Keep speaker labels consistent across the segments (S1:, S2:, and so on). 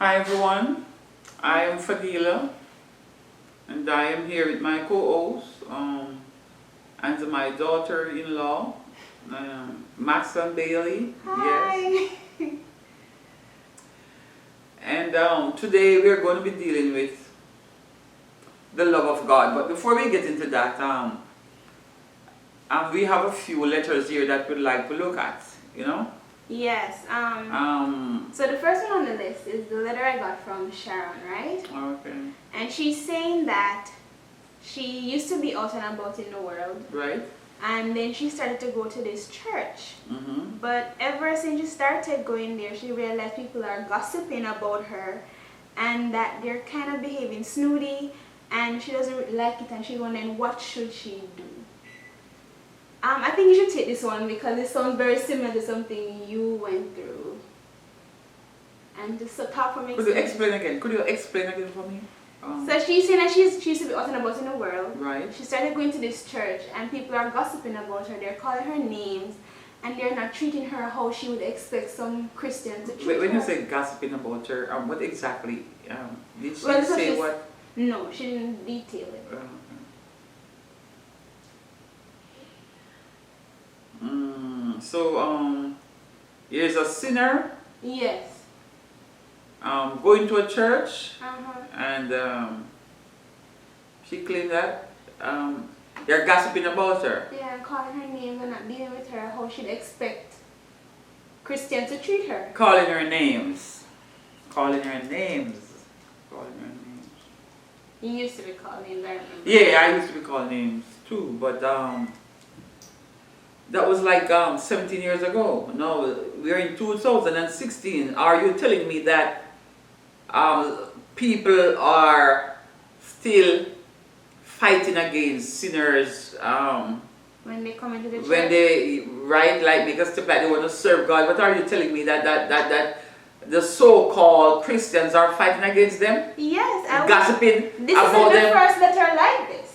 S1: Hi everyone, I am Fadila and I am here with my co-host and my daughter-in-law, Max and Bailey.
S2: Hi.
S1: Yes. And today we are going to be dealing with the love of God. But before we get into that, we have a few letters here that we'd like to look at, you know?
S2: Yes.
S1: Um,
S2: So the first one on the list is the letter I got from Sharon, right?
S1: okay.
S2: And she's saying that she used to be out and about in the world,
S1: Right?
S2: and then she started to go to this church.
S1: Mm-hmm.
S2: But ever since she started going there, she realized people are gossiping about her, and that they're kind of behaving snooty, and she doesn't really like it, and she's wondering what should she do. I think you should take this one because it sounds very similar to something you went through. And just talk from
S1: Could you
S2: experience.
S1: explain again? Could you explain again for me?
S2: So she's saying that she used to be out and about in the world.
S1: Right.
S2: She started going to this church and people are gossiping about her. They're calling her names and they're not treating her how she would expect some Christian to treat her.
S1: When you say gossiping about her, what exactly did she
S2: Well, so
S1: say?
S2: she's-
S1: What?
S2: No, she didn't detail it.
S1: So here's a sinner
S2: Yes.
S1: going to a church,
S2: Uh-huh.
S1: and she claimed that they're gossiping about her.
S2: Yeah, calling her names and not dealing with her how she'd expect Christians to treat her.
S1: Calling her names. Calling her names. Calling her names.
S2: You used to be called names, I remember.
S1: Yeah, I used to be called names too, but that was like 17 years ago. No, we're in 2016. Are you telling me that people are still fighting against sinners
S2: When they come into the church.
S1: when they like make a step like they want to serve God? What are you telling me that the so-called Christians are fighting against them?
S2: Yes, I
S1: Gossiping
S2: This
S1: about
S2: isn't the
S1: them?
S2: first letter like this.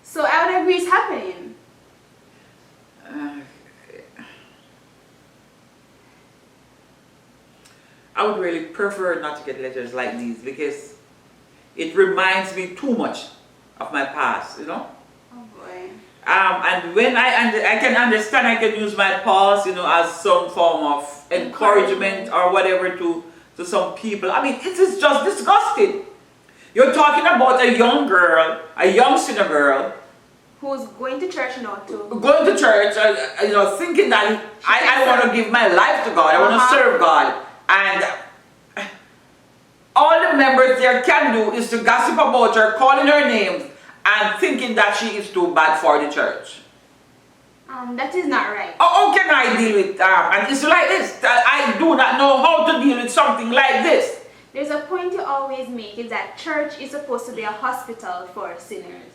S2: So I would agree it's happening.
S1: I would really prefer not to get letters like these because it reminds me too much of my past, you know.
S2: Oh boy.
S1: And when I can understand, I can use my past, you know, as some form of encouragement or whatever to some people. I mean, it is just disgusting. You're talking about a young girl, a young sinner girl,
S2: Who's going to church now too?
S1: going to church, you know, thinking that I want to give my life to God, I want to serve God, and all the members there can do is to gossip about her, calling her names, and thinking that she is too bad for the church.
S2: That is not right.
S1: How can I deal with that? And it's like this, that I do not know how to deal with something like this.
S2: There's a point you always make is that church is supposed to be a hospital for sinners.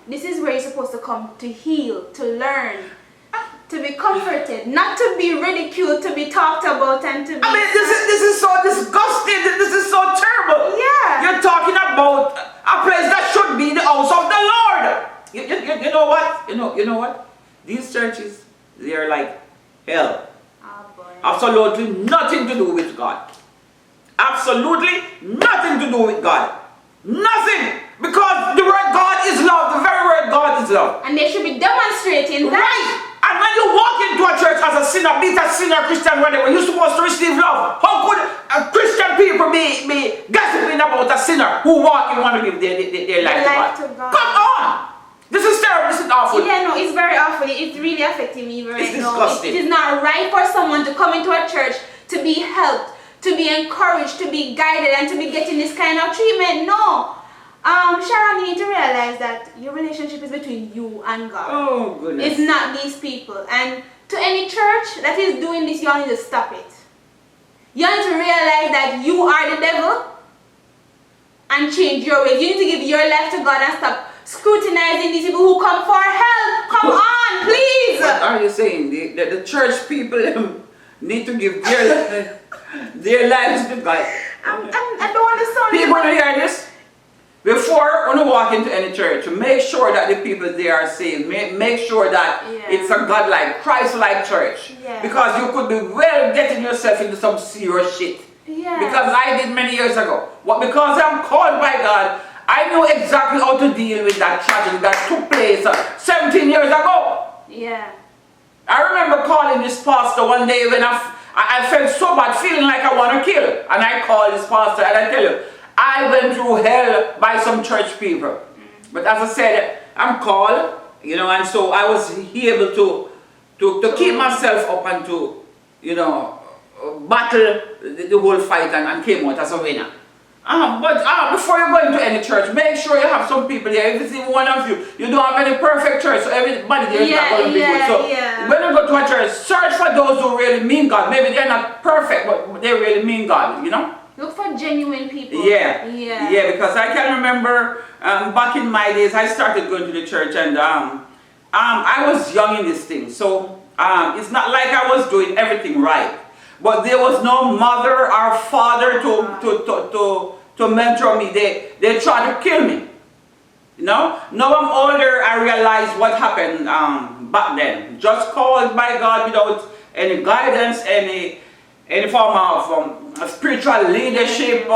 S2: This is where you're supposed to come to heal, to learn, to be comforted, not to be ridiculed, to be talked about, and to be...
S1: I mean, this is so disgusting. This is so terrible.
S2: Yeah.
S1: You're talking about a place that should be the house of the Lord. You know what? You know what? These churches, they are like hell.
S2: Oh boy.
S1: Absolutely nothing to do with God. Absolutely nothing to do with God. Nothing. Because the word God is love. The very word God is love.
S2: And they should be demonstrating that.
S1: Right. And when you walk into a church as a sinner, be it a sinner, Christian, whatever, you're supposed to receive love. How could Christian people be gossiping about a sinner who walk and want to give their life to God? Come on. This is terrible. This is awful.
S2: Yeah, no, it's very awful. It's really affecting me right
S1: It's
S2: now.
S1: disgusting.
S2: It is not right for someone to come into a church to be helped, to be encouraged, to be guided, and to be getting this kind of treatment. No. Sharon, you need to realize that your relationship is between you and God.
S1: Oh, goodness.
S2: It's not these people. And to any church that is doing this, you all need to stop it. You need to realize that you are the devil and change your ways. You need to give your life to God and stop scrutinizing these people who come for help. Come on, please.
S1: What are you saying? The church people need to give their lives to God.
S2: I don't want to sound...
S1: People want to hear this? Before you walk into any church, make sure that the people there are saved. Make sure that it's a God-like, Christ-like church.
S2: Yeah.
S1: Because you could be well getting yourself into some serious shit.
S2: Yeah.
S1: Because I did many years ago. But because I'm called by God, I knew exactly how to deal with that tragedy that took place 17 years ago.
S2: Yeah.
S1: I remember calling this pastor one day when I felt so bad, feeling like I want to kill. And I called this pastor and I tell you, I went through hell by some church people. But as I said, I'm called, you know, and so I was able to keep myself up and to, you know, battle the whole fight and came out as a winner. But before you go into any church, make sure you have some people there. If it's even one of you, you don't have any perfect church, so everybody there is not going to be good. So when you go to a church, search for those who really mean God. Maybe they're not perfect, but they really mean God, you know?
S2: Look for genuine people.
S1: Yeah, because I can remember back in my days, I started going to the church and I was young in this thing. So it's not like I was doing everything right. But there was no mother or father to mentor me. They tried to kill me. You know? Now I'm older, I realize what happened back then. Just called by God without any guidance, any form of spiritual leadership,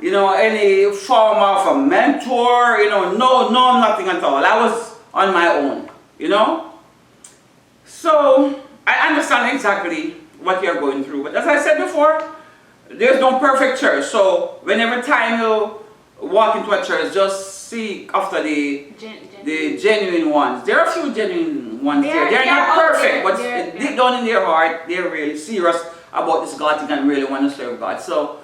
S1: you know, any form of a mentor, you know, no, nothing at all. I was on my own, you know. So I understand exactly what you're going through. But as I said before, there's no perfect church. So whenever time you walk into a church, just seek after the genuine ones. There are a few genuine ones there. They're not perfect, but deep down in their heart, they're really serious about this God thing and really want to serve God. So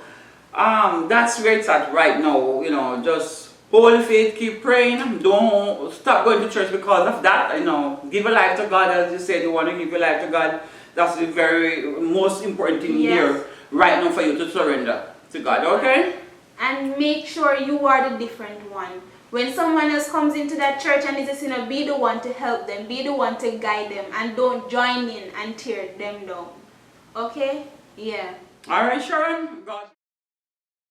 S1: that's where it's at right now. You know, just hold faith, keep praying. Don't stop going to church because of that. You know, give a life to God. As you said, you want to give your life to God. That's the very most important thing here right now for you to surrender to God, okay?
S2: And make sure you are the different one. When someone else comes into that church and is a sinner, be the one to help them, be the one to guide them, and don't join in and tear them down. Okay? Yeah.
S1: All right, Sharon. God.